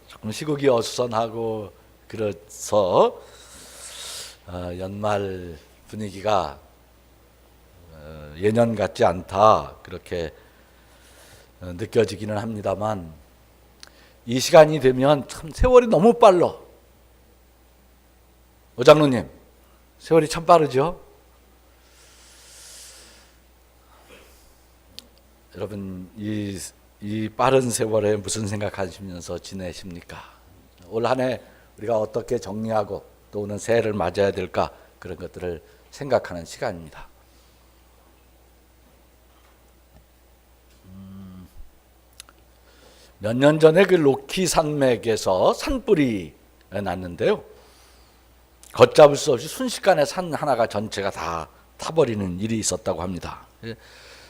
조금 시국이 어수선하고 그래서 연말 분위기가 예년 같지 않다 그렇게 느껴지기는 합니다만, 이 시간이 되면 참 세월이 너무 빨라. 오장로님, 세월이 참 빠르죠? 여러분, 이 빠른 세월에 무슨 생각하시면서 지내십니까? 올 한 해 우리가 어떻게 정리하고 또 오는 새해를 맞아야 될까, 그런 것들을 생각하는 시간입니다. 몇 년 전에 그 로키 산맥에서 산불이 났는데요, 걷잡을 수 없이 순식간에 산 하나가 전체가 다 타버리는 일이 있었다고 합니다.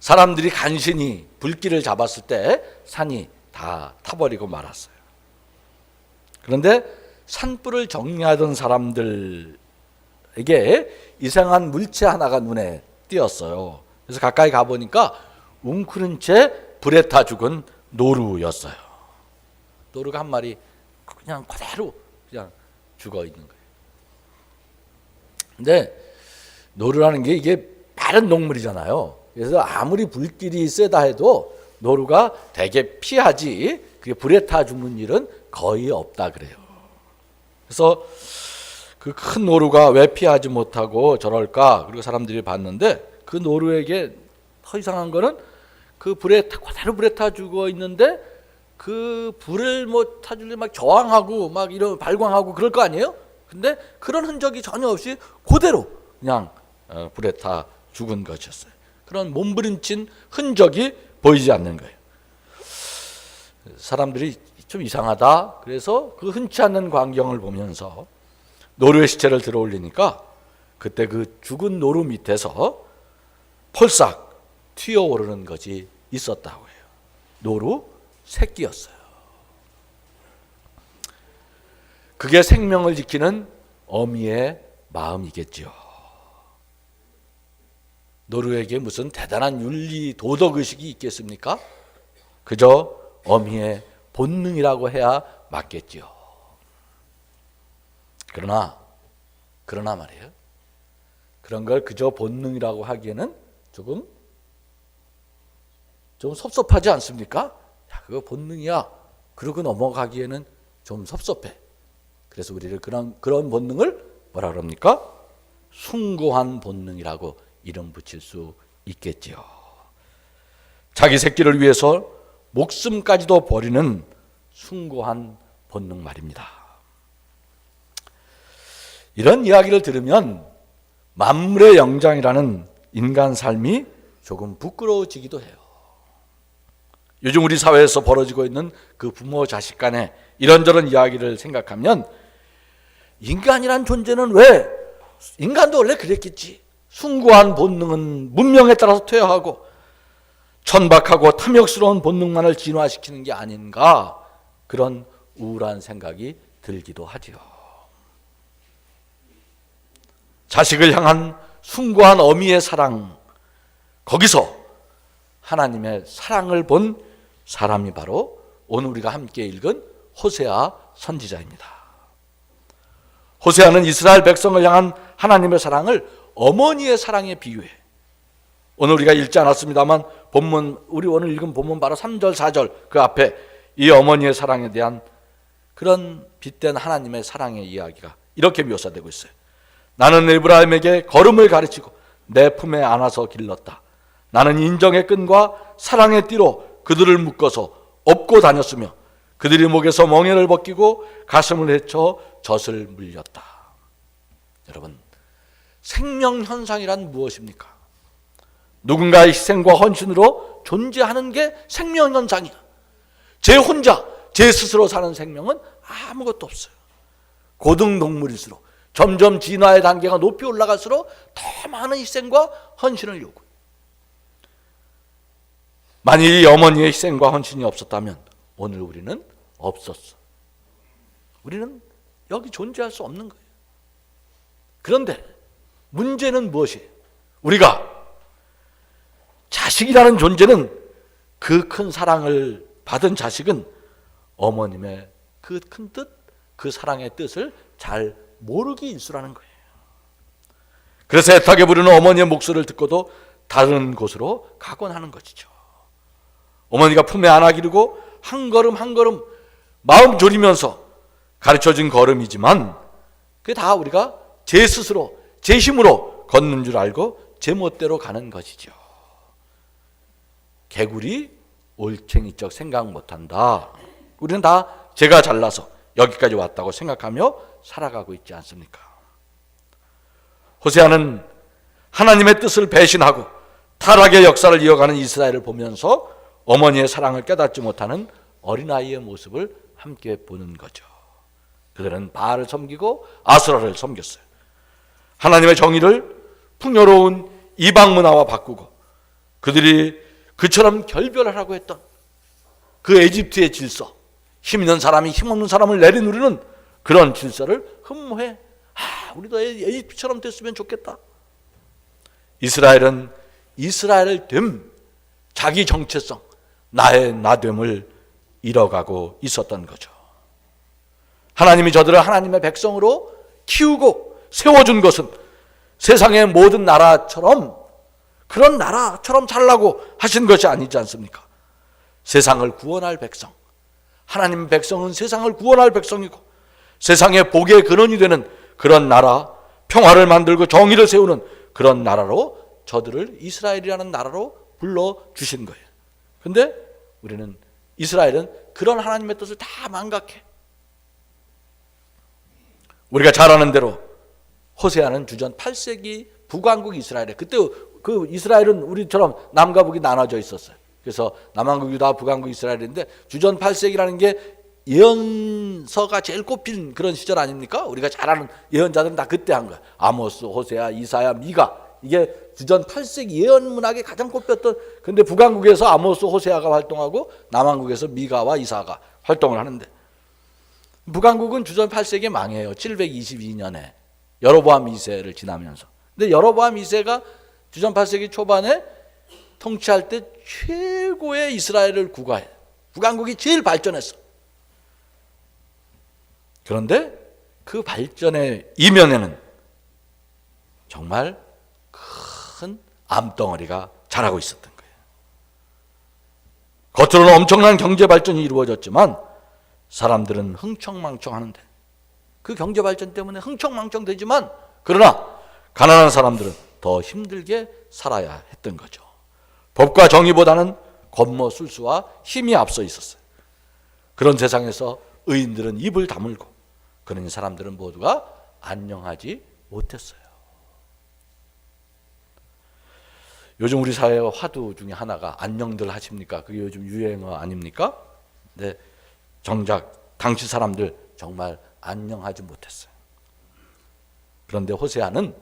사람들이 간신히 불길을 잡았을 때 산이 다 타버리고 말았어요. 그런데 산불을 정리하던 사람들에게 이상한 물체 하나가 눈에 띄었어요. 그래서 가까이 가보니까 웅크린 채 불에 타 죽은 노루였어요. 노루가 한 마리 그냥 그대로 그냥 죽어 있는 거예요. 근데 노루라는 게 이게 빠른 동물이잖아요. 그래서 아무리 불길이 세다 해도 노루가 되게 피하지, 그게 불에 타 죽는 일은 거의 없다 그래요. 그래서 그 큰 노루가 왜 피하지 못하고 저럴까? 그리고 사람들이 봤는데, 그 노루에게 더 이상한 거는 그 그대로 불에 타 죽어 있는데 그 불을 뭐 타줄래 막 저항하고 막 이런 발광하고 그럴 거 아니에요? 근데 그런 흔적이 전혀 없이 그대로 그냥 불에 타 죽은 것이었어요. 그런 몸부림친 흔적이 보이지 않는 거예요. 사람들이 좀 이상하다. 그래서 그 흔치 않는 광경을 보면서 노루의 시체를 들어 올리니까 그때 그 죽은 노루 밑에서 폴싹 튀어오르는 것이 있었다고 해요. 노루 새끼였어요. 그게 생명을 지키는 어미의 마음이겠죠. 노루에게 무슨 대단한 윤리 도덕 의식이 있겠습니까? 그저 어미의 본능이라고 해야 맞겠죠. 그러나 말이에요, 그런 걸 그저 본능이라고 하기에는 좀 섭섭하지 않습니까? 야, 그거 본능이야, 그러고 넘어가기에는 좀 섭섭해. 그래서 우리를 그런 본능을 뭐라 그럽니까? 숭고한 본능이라고 이름 붙일 수 있겠지요. 자기 새끼를 위해서 목숨까지도 버리는 숭고한 본능 말입니다. 이런 이야기를 들으면 만물의 영장이라는 인간 삶이 조금 부끄러워지기도 해요. 요즘 우리 사회에서 벌어지고 있는 그 부모 자식 간의 이런저런 이야기를 생각하면, 인간이란 존재는 왜, 인간도 원래 그랬겠지, 숭고한 본능은 문명에 따라서 퇴화하고 천박하고 탐욕스러운 본능만을 진화시키는 게 아닌가, 그런 우울한 생각이 들기도 하지요. 자식을 향한 숭고한 어미의 사랑, 거기서 하나님의 사랑을 본 사람이 바로 오늘 우리가 함께 읽은 호세아 선지자입니다. 호세아는 이스라엘 백성을 향한 하나님의 사랑을 어머니의 사랑에 비유해. 오늘 우리가 읽지 않았습니다만 우리 오늘 읽은 본문 바로 3절 4절 그 앞에 이 어머니의 사랑에 대한 그런 빛된 하나님의 사랑의 이야기가 이렇게 묘사되고 있어요. 나는 에브라임에게 걸음을 가르치고 내 품에 안아서 길렀다. 나는 인정의 끈과 사랑의 띠로 그들을 묶어서 업고 다녔으며 그들이 목에서 멍에를 벗기고 가슴을 헤쳐 젖을 물렸다. 여러분, 생명현상이란 무엇입니까? 누군가의 희생과 헌신으로 존재하는 게 생명현상이야. 제 혼자, 제 스스로 사는 생명은 아무것도 없어요. 고등동물일수록 점점 진화의 단계가 높이 올라갈수록 더 많은 희생과 헌신을 요구해요. 만일 이 어머니의 희생과 헌신이 없었다면 오늘 우리는 없었어. 우리는 여기 존재할 수 없는 거예요. 그런데 문제는 무엇이에요? 우리가 자식이라는 존재는, 그 큰 사랑을 받은 자식은 어머님의 그 큰 뜻, 그 사랑의 뜻을 잘 모르기 일쑤라는 거예요. 그래서 애타게 부르는 어머니의 목소리를 듣고도 다른 곳으로 가곤 하는 것이죠. 어머니가 품에 안아 기르고 한 걸음 한 걸음 마음 졸이면서 가르쳐준 걸음이지만 그게 다 우리가 제 스스로 제 힘으로 걷는 줄 알고 제 멋대로 가는 것이죠. 개구리 올챙이적 생각 못한다. 우리는 다 제가 잘나서 여기까지 왔다고 생각하며 살아가고 있지 않습니까? 호세아는 하나님의 뜻을 배신하고 타락의 역사를 이어가는 이스라엘을 보면서 어머니의 사랑을 깨닫지 못하는 어린아이의 모습을 함께 보는 거죠. 그들은 바알을 섬기고 아스라를 섬겼어요. 하나님의 정의를 풍요로운 이방 문화와 바꾸고 그들이 그처럼 결별을 하고 했던 그 에집트의 질서, 힘 있는 사람이 힘없는 사람을 내리누르는 그런 질서를 흠모해 우리도 에집트처럼 됐으면 좋겠다. 이스라엘은 이스라엘 됨, 자기 정체성, 나의 나됨을 잃어가고 있었던 거죠. 하나님이 저들을 하나님의 백성으로 키우고 세워준 것은 세상의 모든 나라처럼 그런 나라처럼 살라고 하신 것이 아니지 않습니까? 세상을 구원할 백성, 하나님 백성은 세상을 구원할 백성이고 세상의 복의 근원이 되는 그런 나라, 평화를 만들고 정의를 세우는 그런 나라로 저들을 이스라엘이라는 나라로 불러주신 거예요. 근데 우리는 이스라엘은 그런 하나님의 뜻을 다 망각해. 우리가 잘 아는 대로 호세아는 주전 8세기 북왕국 이스라엘에, 그때 그 이스라엘은 우리처럼 남과 북이 나눠져 있었어요. 그래서 남왕국 유다, 북왕국 이스라엘인데 주전 8세기라는 게 예언서가 제일 꼽힌 그런 시절 아닙니까? 우리가 잘 아는 예언자들은 다 그때 한 거야. 아모스, 호세아, 이사야, 미가. 이게 주전 8세기 예언 문학에 가장 꼽혔던. 근데 북왕국에서 아모스, 호세아가 활동하고 남왕국에서 미가와 이사가 활동을 하는데 북왕국은 주전 8세기에 망해요. 722년에 여로보암 2세를 지나면서. 근데 여로보암 2세가 주전 8세기 초반에 통치할 때 최고의 이스라엘을 구가해. 북왕국이 제일 발전했어. 그런데 그 발전의 이면에는 정말 큰 암덩어리가 자라고 있었던 거예요. 겉으로는 엄청난 경제 발전이 이루어졌지만 사람들은 흥청망청하는데 그 경제 발전 때문에 흥청망청 되지만 그러나 가난한 사람들은 더 힘들게 살아야 했던 거죠. 법과 정의보다는 권모술수와 힘이 앞서 있었어요. 그런 세상에서 의인들은 입을 다물고 그런 사람들은 모두가 안녕하지 못했어요. 요즘 우리 사회의 화두 중에 하나가 안녕들 하십니까? 그게 요즘 유행어 아닙니까? 네, 정작 당시 사람들 정말 안녕하지 못했어요. 그런데 호세아는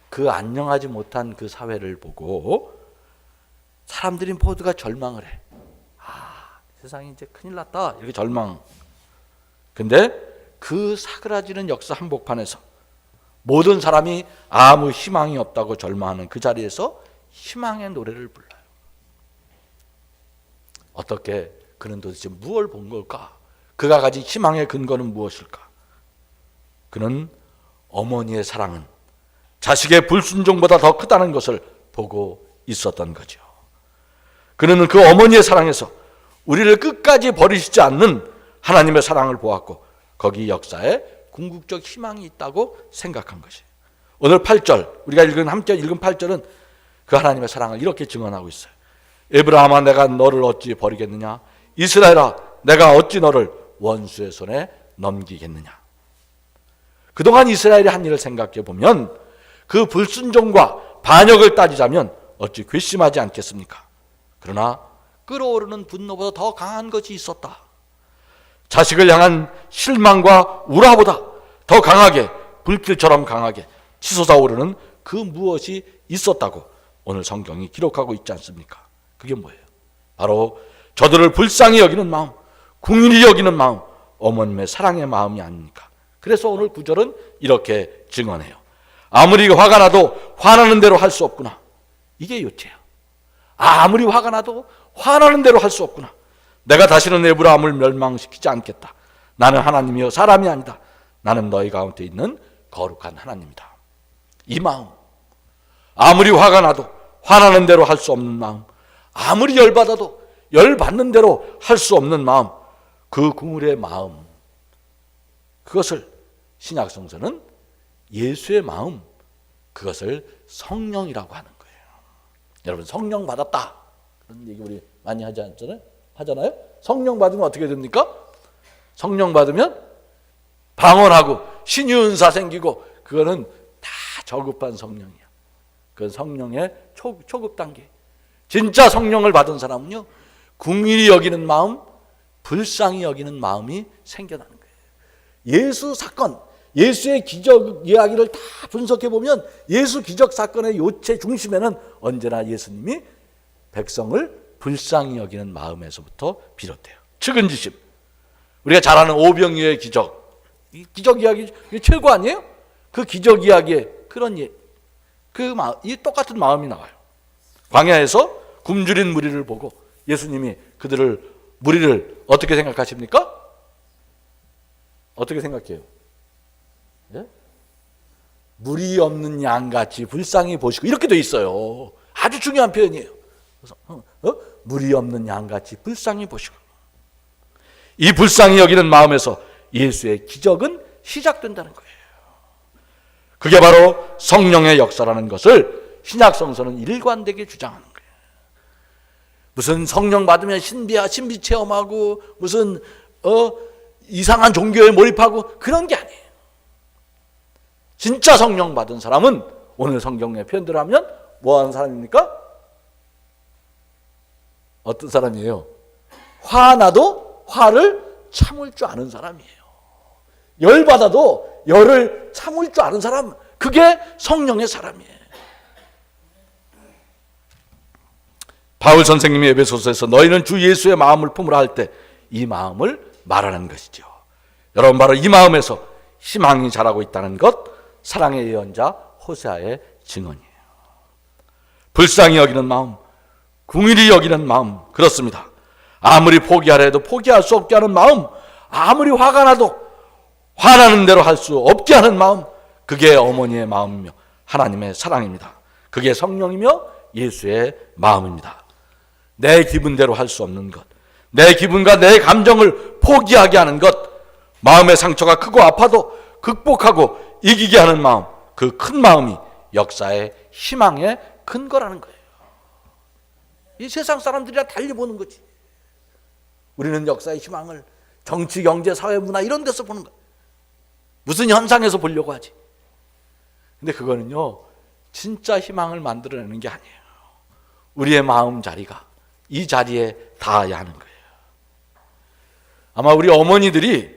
그 안녕하지 못한 그 사회를 보고 사람들이 모두가 절망을 해. 세상이 이제 큰일 났다. 이렇게 절망. 근데 그 사그라지는 역사 한복판에서 모든 사람이 아무 희망이 없다고 절망하는 그 자리에서 희망의 노래를 불러요. 어떻게 그는 도대체 무엇을 본 걸까? 그가 가진 희망의 근거는 무엇일까? 그는 어머니의 사랑은 자식의 불순종보다 더 크다는 것을 보고 있었던 거죠. 그는 그 어머니의 사랑에서 우리를 끝까지 버리시지 않는 하나님의 사랑을 보았고 거기 역사에 궁극적 희망이 있다고 생각한 것이에요. 오늘 8절 우리가 함께 읽은 8절은 그 하나님의 사랑을 이렇게 증언하고 있어요. 에브라함아 내가 너를 어찌 버리겠느냐? 이스라엘아 내가 어찌 너를 원수의 손에 넘기겠느냐? 그동안 이스라엘이 한 일을 생각해 보면 그 불순종과 반역을 따지자면 어찌 괘씸하지 않겠습니까? 그러나 끓어오르는 분노보다 더 강한 것이 있었다. 자식을 향한 실망과 우라보다 더 강하게 불길처럼 강하게 치솟아 오르는 그 무엇이 있었다고 오늘 성경이 기록하고 있지 않습니까? 그게 뭐예요? 바로 저들을 불쌍히 여기는 마음, 궁일이 여기는 마음, 어머님의 사랑의 마음이 아닙니까? 그래서 오늘 9절은 이렇게 증언해요. 아무리 화가 나도 화나는 대로 할 수 없구나. 이게 요체야. 아무리 화가 나도 화나는 대로 할 수 없구나. 내가 다시는 에브라함을 멸망시키지 않겠다. 나는 하나님이요 사람이 아니다. 나는 너희 가운데 있는 거룩한 하나님이다. 이 마음, 아무리 화가 나도 화나는 대로 할 수 없는 마음, 아무리 열받아도 열받는 대로 할 수 없는 마음, 그 궁울의 마음, 그것을 신약성서는 예수의 마음, 그것을 성령이라고 하는 거예요. 여러분, 성령 받았다 그런 얘기 우리 많이 하잖아요. 성령 받으면 어떻게 됩니까? 성령 받으면 방언하고 신유은사 생기고, 그거는 다 저급한 성령이야. 그건 성령의 초급 단계. 진짜 성령을 받은 사람은요, 궁일이 여기는 마음, 불쌍히 여기는 마음이 생겨나는 거예요. 예수 사건, 예수의 기적 이야기를 다 분석해 보면 예수 기적 사건의 요체 중심에는 언제나 예수님이 백성을 불쌍히 여기는 마음에서부터 비롯돼요. 측은지심, 우리가 잘 아는 오병이어의 기적, 이 기적 이야기 최고 아니에요? 그 기적 이야기에 그런 이 똑같은 마음이 나와요. 광야에서 굶주린 무리를 보고 예수님이 무리를 어떻게 생각하십니까? 어떻게 생각해요? 예? 무리 없는 양같이 불쌍히 보시고, 이렇게 돼 있어요. 아주 중요한 표현이에요. 무리 없는 양같이 불쌍히 보시고, 이 불쌍히 여기는 마음에서 예수의 기적은 시작된다는 거예요. 그게 바로 성령의 역사라는 것을 신약성서는 일관되게 주장하는 거예요. 무슨 성령 받으면 신비 체험하고 무슨 이상한 종교에 몰입하고 그런 게 아니에요. 진짜 성령 받은 사람은 오늘 성경의 표현대로 하면 뭐 하는 사람입니까? 어떤 사람이에요? 화나도 화를 참을 줄 아는 사람이에요. 열받아도 열을 참을 줄 아는 사람, 그게 성령의 사람이에요. 바울 선생님이 에베소서에서 너희는 주 예수의 마음을 품으라 할 때 이 마음을 말하는 것이죠. 여러분, 바로 이 마음에서 희망이 자라고 있다는 것, 사랑의 예언자 호세아의 증언이에요. 불쌍히 여기는 마음, 궁일이 여기는 마음, 그렇습니다. 아무리 포기하려 해도 포기할 수 없게 하는 마음, 아무리 화가 나도 화나는 대로 할 수 없게 하는 마음, 그게 어머니의 마음이며 하나님의 사랑입니다. 그게 성령이며 예수의 마음입니다. 내 기분대로 할 수 없는 것, 내 기분과 내 감정을 포기하게 하는 것, 마음의 상처가 크고 아파도 극복하고 이기게 하는 마음, 그 큰 마음이 역사의 희망의 근거라는 거예요. 이 세상 사람들이랑 달리 보는 거지. 우리는 역사의 희망을 정치, 경제, 사회, 문화 이런 데서 보는 거예요. 무슨 현상에서 보려고 하지. 근데 그거는요, 진짜 희망을 만들어내는 게 아니에요. 우리의 마음 자리가 이 자리에 닿아야 하는 거예요. 아마 우리 어머니들이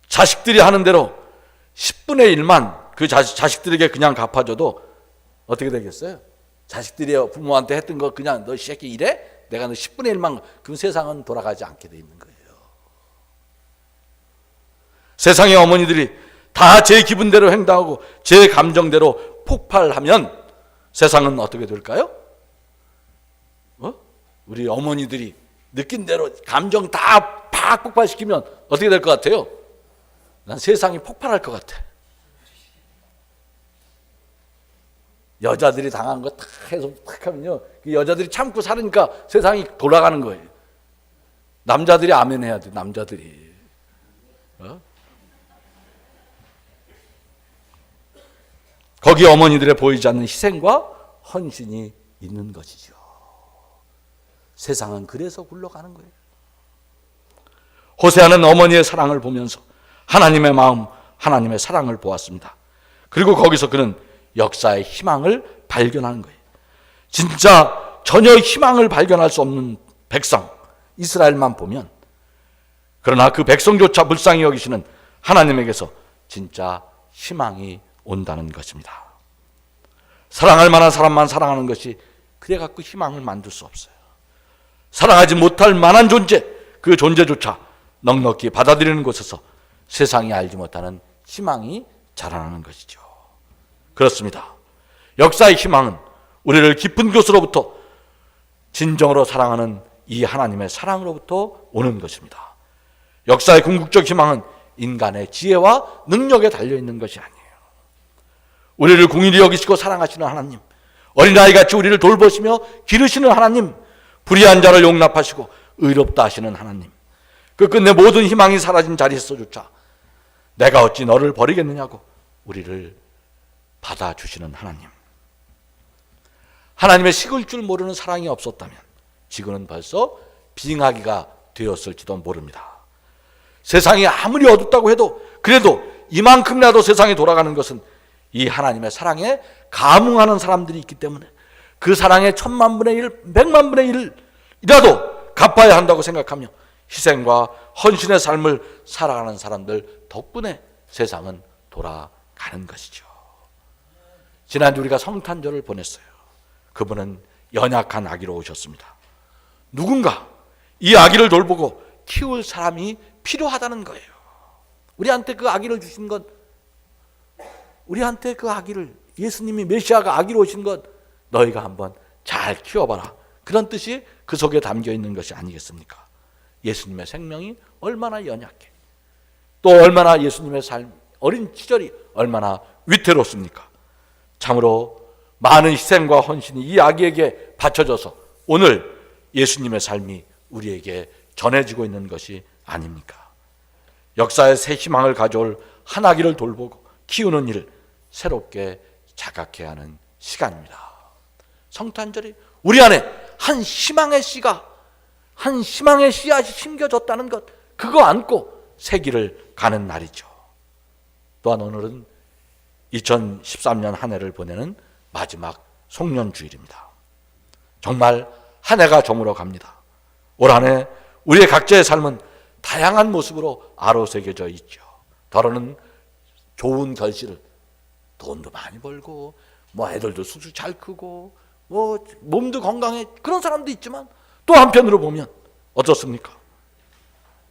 자식들이 하는 대로 10분의 1만 그 자식들에게 그냥 갚아줘도 어떻게 되겠어요? 자식들이 부모한테 했던 거 그냥 너 새끼 이래? 내가 너 10분의 1만, 그 세상은 돌아가지 않게 돼 있는 거예요. 세상의 어머니들이 다 제 기분대로 행동하고 제 감정대로 폭발하면 세상은 어떻게 될까요? 우리 어머니들이 느낀 대로 감정 다 팍 폭발시키면 어떻게 될 것 같아요? 난 세상이 폭발할 것 같아. 여자들이 당한 거 탁 해서 탁 하면요, 그 여자들이 참고 살으니까 세상이 돌아가는 거예요. 남자들이 아멘해야 돼. 남자들이. 거기 어머니들의 보이지 않는 희생과 헌신이 있는 것이죠. 세상은 그래서 굴러가는 거예요. 호세아는 어머니의 사랑을 보면서 하나님의 마음, 하나님의 사랑을 보았습니다. 그리고 거기서 그는 역사의 희망을 발견하는 거예요. 진짜 전혀 희망을 발견할 수 없는 백성, 이스라엘만 보면, 그러나 그 백성조차 불쌍히 여기시는 하나님에게서 진짜 희망이 온다는 것입니다. 사랑할 만한 사람만 사랑하는 것이 그래 갖고 희망을 만들 수 없어요. 사랑하지 못할 만한 존재, 그 존재조차 넉넉히 받아들이는 곳에서 세상이 알지 못하는 희망이 자라나는 것이죠. 그렇습니다. 역사의 희망은 우리를 깊은 곳으로부터 진정으로 사랑하는 이 하나님의 사랑으로부터 오는 것입니다. 역사의 궁극적 희망은 인간의 지혜와 능력에 달려있는 것이 아니에요. 우리를 긍휼히 여기시고 사랑하시는 하나님, 어린아이같이 우리를 돌보시며 기르시는 하나님, 불의한 자를 용납하시고 의롭다 하시는 하나님, 그 끝내 모든 희망이 사라진 자리에서조차 내가 어찌 너를 버리겠느냐고 우리를 받아주시는 하나님. 하나님의 식을 줄 모르는 사랑이 없었다면 지금은 벌써 빙하기가 되었을지도 모릅니다. 세상이 아무리 어둡다고 해도 그래도 이만큼이라도 세상이 돌아가는 것은 이 하나님의 사랑에 감흥하는 사람들이 있기 때문에 그 사랑의 1000만분의 1, 100만분의 1이라도 갚아야 한다고 생각하며 희생과 헌신의 삶을 살아가는 사람들 덕분에 세상은 돌아가는 것이죠. 지난주 우리가 성탄절을 보냈어요. 그분은 연약한 아기로 오셨습니다. 누군가 이 아기를 돌보고 키울 사람이 필요하다는 거예요. 우리한테 그 아기를 주신 건, 우리한테 그 아기를, 예수님이 메시아가 아기로 오신 것 너희가 한번 잘 키워봐라, 그런 뜻이 그 속에 담겨 있는 것이 아니겠습니까? 예수님의 생명이 얼마나 연약해, 또 얼마나 예수님의 삶, 어린 시절이 얼마나 위태롭습니까? 참으로 많은 희생과 헌신이 이 아기에게 바쳐져서 오늘 예수님의 삶이 우리에게 전해지고 있는 것이 아닙니까? 역사의 새 희망을 가져올 한 아기를 돌보고 키우는 일을 새롭게 자각해야 하는 시간입니다. 성탄절이 우리 안에 한 희망의 씨가, 한 희망의 씨앗이 심겨졌다는 것, 그거 안고 새 길을 가는 날이죠. 또한 오늘은 2013년 한 해를 보내는 마지막 송년주일입니다. 정말 한 해가 저물어 갑니다. 올 한 해 우리의 각자의 삶은 다양한 모습으로 아로새겨져 있죠. 더러는 좋은 결실을, 돈도 많이 벌고 뭐 애들도 쑥쑥 잘 크고 뭐 몸도 건강해, 그런 사람도 있지만 또 한편으로 보면 어떻습니까?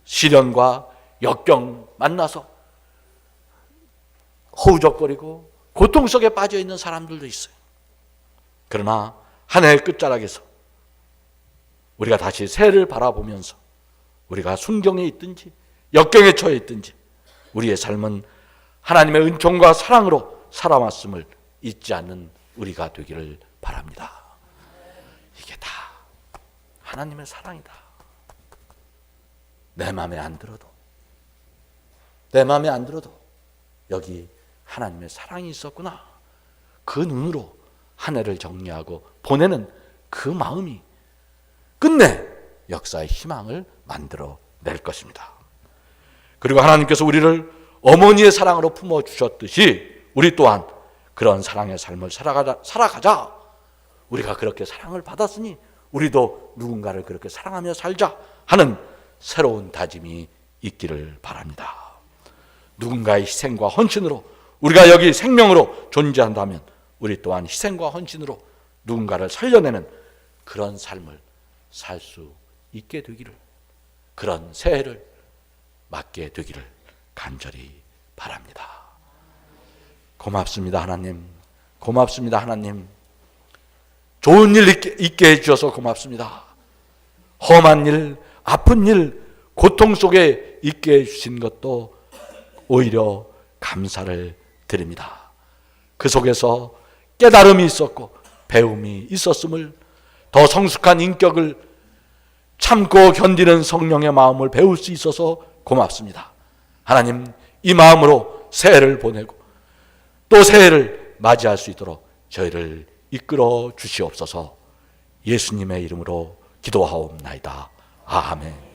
시련과 역경 만나서 허우적거리고 고통 속에 빠져 있는 사람들도 있어요. 그러나 한 해의 끝자락에서 우리가 다시 새해를 바라보면서 우리가 순경에 있든지 역경에 처해 있든지 우리의 삶은 하나님의 은총과 사랑으로 살아왔음을 잊지 않는 우리가 되기를 바랍니다. 이게 다 하나님의 사랑이다. 내 마음에 안 들어도, 내 마음에 안 들어도 여기 하나님의 사랑이 있었구나, 그 눈으로 한 해를 정리하고 보내는 그 마음이 끝내 역사의 희망을 만들어낼 것입니다. 그리고 하나님께서 우리를 어머니의 사랑으로 품어주셨듯이 우리 또한 그런 사랑의 삶을 살아가자. 우리가 그렇게 사랑을 받았으니 우리도 누군가를 그렇게 사랑하며 살자 하는 새로운 다짐이 있기를 바랍니다. 누군가의 희생과 헌신으로 우리가 여기 생명으로 존재한다면 우리 또한 희생과 헌신으로 누군가를 살려내는 그런 삶을 살 수 있게 되기를, 그런 새해를 맞게 되기를 간절히 바랍니다. 고맙습니다 하나님, 고맙습니다 하나님. 좋은 일 있게 해주셔서 고맙습니다. 험한 일, 아픈 일, 고통 속에 있게 해주신 것도 오히려 감사를 드립니다. 그 속에서 깨달음이 있었고 배움이 있었음을, 더 성숙한 인격을 참고 견디는 성령의 마음을 배울 수 있어서 고맙습니다. 하나님, 이 마음으로 새해를 보내고 또 새해를 맞이할 수 있도록 저희를 이끌어 주시옵소서. 예수님의 이름으로 기도하옵나이다. 아멘.